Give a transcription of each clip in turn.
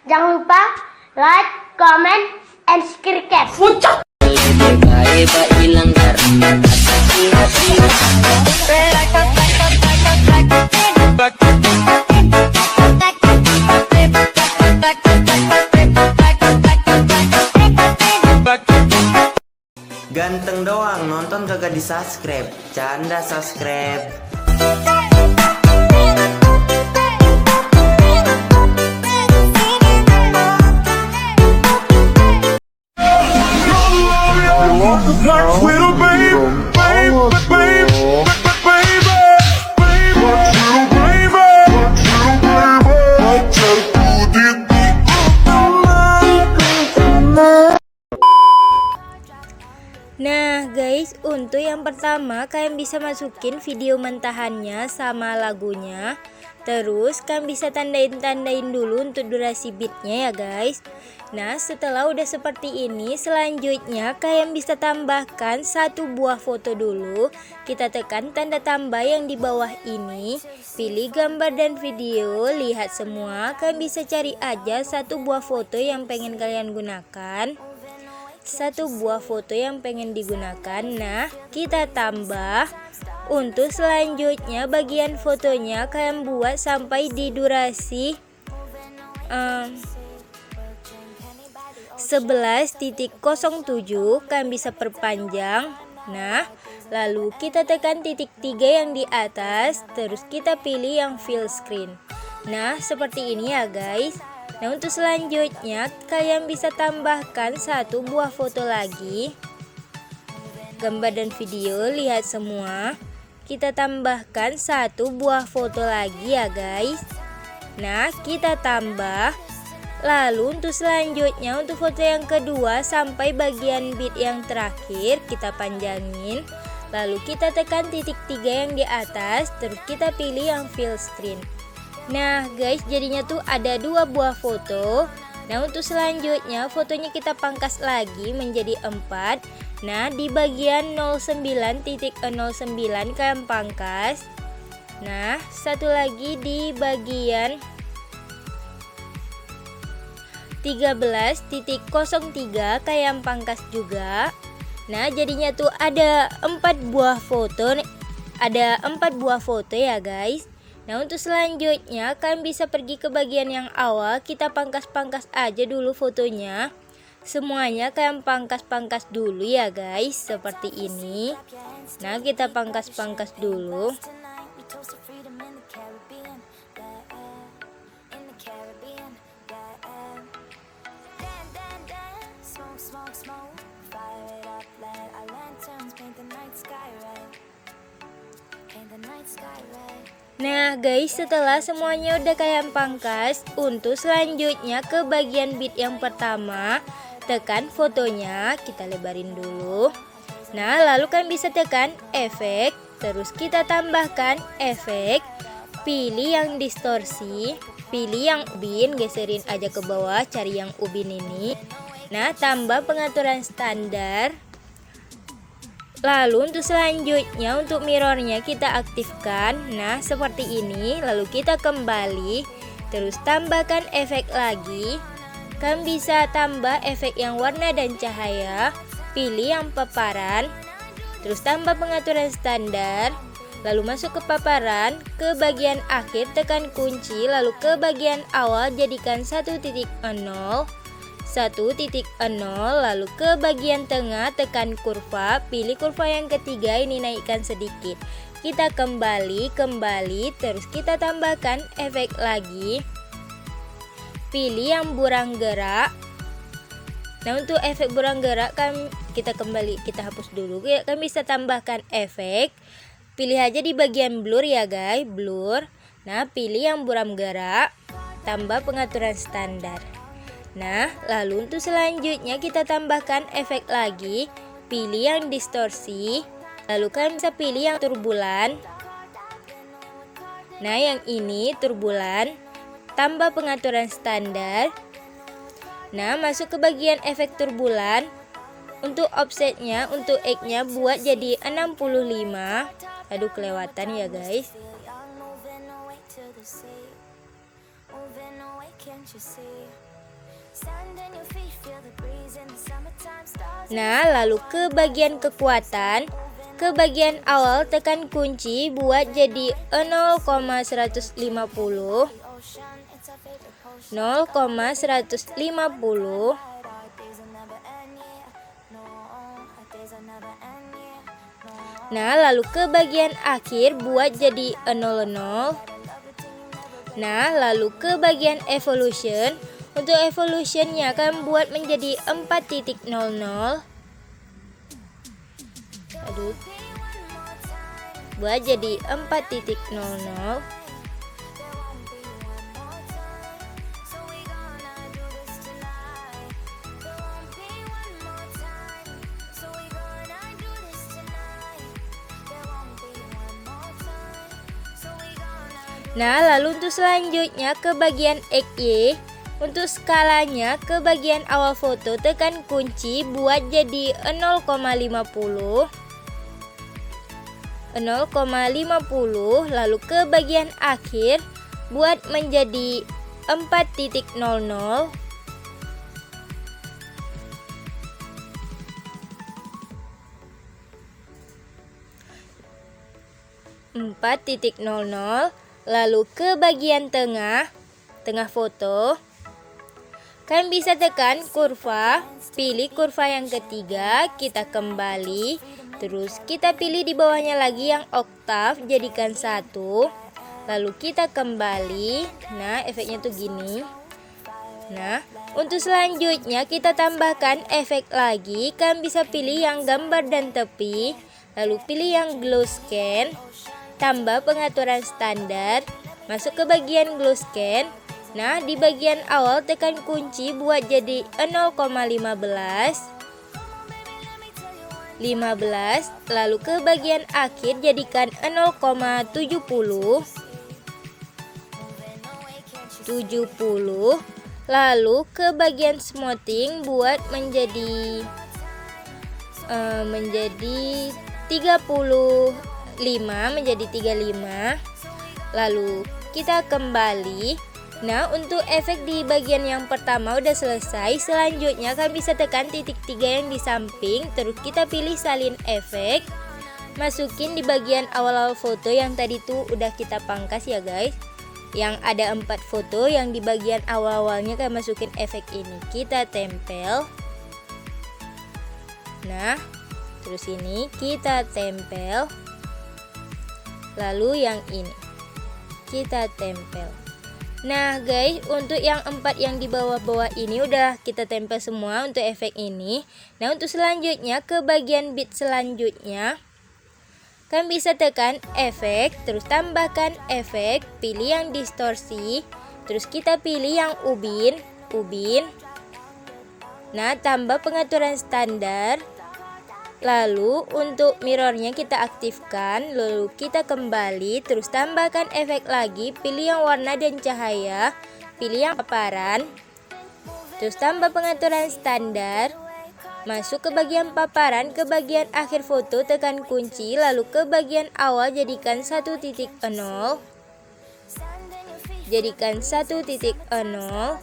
Jangan lupa like, comment, and subscribe. Ganteng doang, nonton kagak di-subscribe. Canda subscribe. Nah guys, untuk yang pertama kalian bisa masukin video mentahannya sama lagunya. Terus kalian bisa tandain dulu untuk durasi beatnya ya guys. Nah setelah udah seperti ini, selanjutnya kalian bisa tambahkan satu buah foto dulu. Kita tekan tanda tambah yang di bawah ini, pilih gambar dan video, lihat semua. Kalian bisa cari aja satu buah foto yang pengen kalian gunakan, satu buah foto yang pengen digunakan. Nah kita tambah. Untuk selanjutnya bagian fotonya kalian buat sampai di durasi 11.07. Kalian bisa perpanjang. Nah lalu kita tekan titik 3 yang di atas, terus kita pilih yang full screen. Nah seperti ini ya guys. Nah untuk selanjutnya kalian bisa tambahkan satu buah foto lagi, gambar dan video, lihat semua. Kita tambahkan satu buah foto lagi ya guys. Nah kita tambah. Lalu untuk selanjutnya, untuk foto yang kedua sampai bagian beat yang terakhir kita panjangin. Lalu kita tekan titik 3 yang di atas, terus kita pilih yang full screen. Nah guys, jadinya tuh ada dua buah foto. Nah untuk selanjutnya fotonya kita pangkas lagi menjadi 4. Nah di bagian 09.09 kalian pangkas. Nah satu lagi di bagian 13.03 kalian pangkas juga. Nah jadinya tuh ada 4 buah foto. Ada 4 buah foto ya guys. Nah untuk selanjutnya kalian bisa pergi ke bagian yang awal, kita pangkas-pangkas aja dulu fotonya. Semuanya kalian pangkas-pangkas dulu ya guys, seperti ini. Nah kita pangkas-pangkas dulu. Nah guys, setelah semuanya udah kalian pangkas, untuk selanjutnya ke bagian beat yang pertama, tekan fotonya, kita lebarin dulu. Nah lalu kalian bisa tekan efek, terus kita tambahkan efek, pilih yang distorsi, pilih yang ubin, geserin aja ke bawah, cari yang ubin ini. Nah tambah pengaturan standar. Lalu untuk selanjutnya, untuk mirrornya kita aktifkan. Nah seperti ini. Lalu kita kembali, terus tambahkan efek lagi. Kalian bisa tambah efek yang warna dan cahaya, pilih yang paparan, terus tambah pengaturan standar. Lalu masuk ke paparan, ke bagian akhir tekan kunci, lalu ke bagian awal jadikan 1.0, lalu ke bagian tengah tekan kurva, pilih kurva yang ketiga, ini naikkan sedikit. Kita kembali, terus kita tambahkan efek lagi, pilih yang burang gerak. Nah untuk efek burang gerak kan kita kembali, kita hapus dulu. Kan bisa tambahkan efek, pilih aja di bagian blur ya guys, blur. Nah pilih yang buram gerak, tambah pengaturan standar. Nah lalu untuk selanjutnya kita tambahkan efek lagi, pilih yang distorsi. Lalu kalian bisa pilih yang turbulan. Nah yang ini turbulan, tambah pengaturan standar. Nah masuk ke bagian efek turbulan. Untuk offsetnya, untuk X-nya buat jadi 65. Aduh kelewatan ya guys. Nah, lalu ke bagian kekuatan, ke bagian awal tekan kunci buat jadi 0,150, 0,150. Nah, lalu ke bagian akhir buat jadi 00. Nah, lalu ke bagian evolution. Untuk evolutionnya akan buat menjadi 4.00. Buat jadi 4.00. Nah, lalu untuk selanjutnya ke bagian XY. Untuk skalanya ke bagian awal foto tekan kunci buat jadi 0,50, 0,50. Lalu ke bagian akhir buat menjadi 4.00. Lalu ke bagian tengah foto, kalian bisa tekan kurva, pilih kurva yang ketiga, kita kembali, terus kita pilih di bawahnya lagi yang oktav, jadikan 1, lalu kita kembali. Nah, efeknya tuh gini. Nah, untuk selanjutnya kita tambahkan efek lagi, kalian bisa pilih yang gambar dan tepi, lalu pilih yang glow scan, tambah pengaturan standar, masuk ke bagian glow scan. Nah, di bagian awal tekan kunci buat jadi 0,15, 15, lalu ke bagian akhir jadikan 0,70, 70, lalu ke bagian smoothing buat menjadi 35, menjadi 35, lalu kita kembali. Nah, untuk efek di bagian yang pertama udah selesai. Selanjutnya kalian bisa tekan titik 3 yang di samping, terus kita pilih salin efek, masukin di bagian awal-awal foto yang tadi tuh udah kita pangkas ya guys. Yang ada 4 foto, yang di bagian awal-awalnya kalian masukin efek ini, kita tempel. Nah, terus ini kita tempel, lalu yang ini kita tempel. Nah guys, untuk yang 4 yang di bawah-bawah ini udah kita tempel semua untuk efek ini. Nah, untuk selanjutnya ke bagian bit selanjutnya, kalian bisa tekan efek, terus tambahkan efek, pilih yang distorsi, terus kita pilih yang ubin. Nah, tambah pengaturan standar. Lalu untuk mirrornya kita aktifkan, lalu kita kembali, terus tambahkan efek lagi, pilih yang warna dan cahaya, pilih yang paparan, terus tambah pengaturan standar, masuk ke bagian paparan, ke bagian akhir foto tekan kunci, lalu ke bagian awal jadikan 1.0, jadikan 1.0.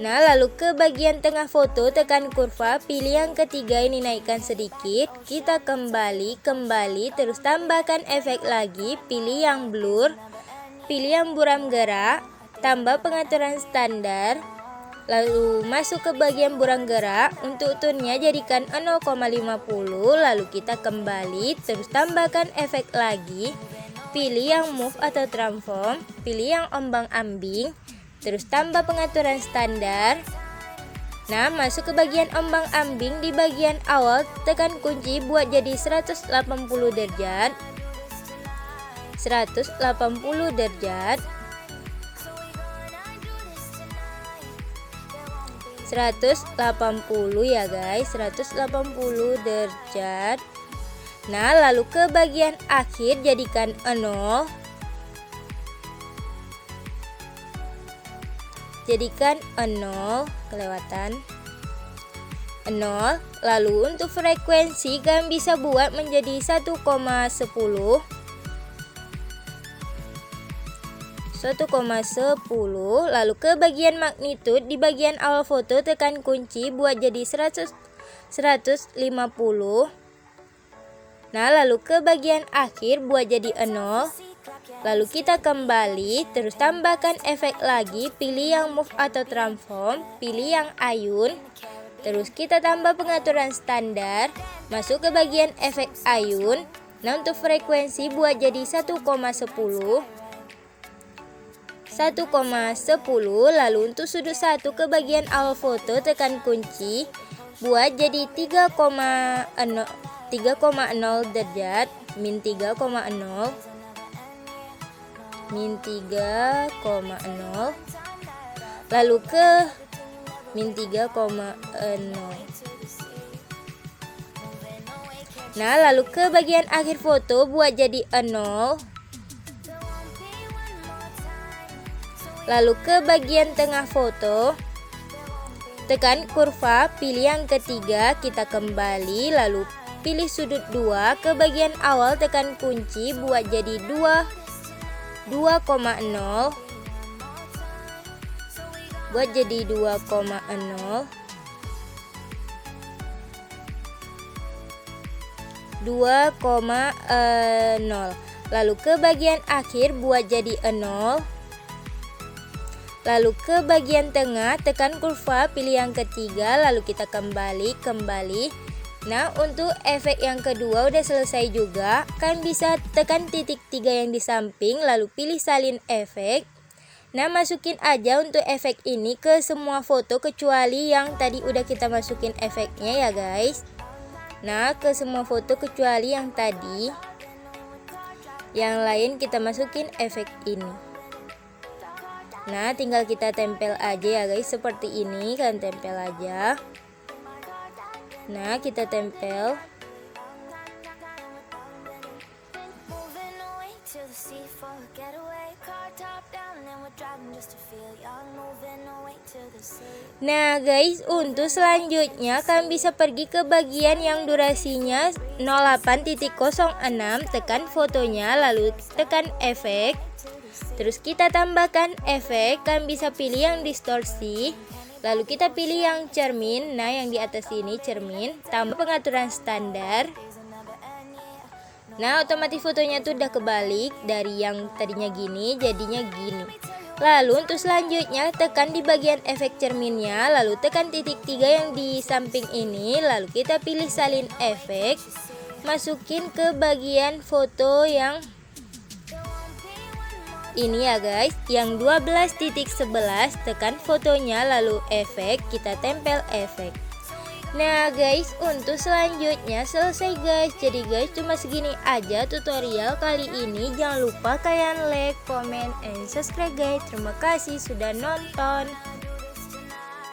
Nah, lalu ke bagian tengah foto tekan kurva, pilih yang ketiga ini naikkan sedikit, kita kembali, terus tambahkan efek lagi, pilih yang blur, pilih yang buram gerak, tambah pengaturan standar, lalu masuk ke bagian buram gerak, untuk tone-nya jadikan 0,50, lalu kita kembali, terus tambahkan efek lagi, pilih yang move atau transform, pilih yang ombang-ambing, terus tambah pengaturan standar. Nah, masuk ke bagian ombang-ambing, di bagian awal tekan kunci buat jadi 180 derajat, 180 derajat, 180 ya guys, 180 derajat. Nah, lalu ke bagian akhir jadikan 0, jadikan 0, kelewatan 0. Lalu untuk frekuensi kalian bisa buat menjadi 1,10, 1,10. Lalu ke bagian magnitude, di bagian awal foto tekan kunci buat jadi 150. Nah, lalu ke bagian akhir buat jadi 0. Lalu kita kembali, terus tambahkan efek lagi, pilih yang move atau transform, pilih yang ayun. Terus kita tambah pengaturan standar, masuk ke bagian efek ayun. Nah, untuk frekuensi buat jadi 1,10. Lalu untuk sudut 1 ke bagian awal foto tekan kunci buat jadi 3,0 derajat, min 3,0. Lalu ke min 3,0. Nah, lalu ke bagian akhir foto buat jadi 0. Lalu ke bagian tengah foto tekan kurva, pilih yang ketiga, kita kembali, lalu pilih sudut 2 ke bagian awal tekan kunci buat jadi 2,0. Buat jadi 2,0. 2,0. Lalu ke bagian akhir buat jadi 0. Lalu ke bagian tengah tekan kurva, pilih yang ketiga, lalu kita kembali. Nah, untuk efek yang kedua udah selesai juga. Kan bisa tekan titik 3 yang di samping, lalu pilih salin efek. Nah, masukin aja untuk efek ini ke semua foto kecuali yang tadi udah kita masukin efeknya ya guys. Nah, ke semua foto kecuali yang tadi. Yang lain kita masukin efek ini. Nah, tinggal kita tempel aja ya guys, seperti ini, kalian tempel aja. Nah, kita tempel. Nah guys, untuk selanjutnya kalian bisa pergi ke bagian yang durasinya 08.06, tekan fotonya, lalu tekan efek. Terus kita tambahkan efek, kalian bisa pilih yang distorsi. Lalu kita pilih yang cermin. Nah, yang di atas ini cermin, tambah pengaturan standar. Nah, otomatis fotonya tuh udah kebalik dari yang tadinya gini jadinya gini. Lalu untuk selanjutnya tekan di bagian efek cerminnya, lalu tekan titik 3 yang di samping ini, lalu kita pilih salin efek, masukin ke bagian foto yang ini ya guys, yang 12.11, tekan fotonya lalu efek, kita tempel efek. Nah guys, untuk selanjutnya selesai guys. Jadi guys, cuma segini aja tutorial kali ini. Jangan lupa kalian like, comment, and subscribe guys. Terima kasih sudah nonton.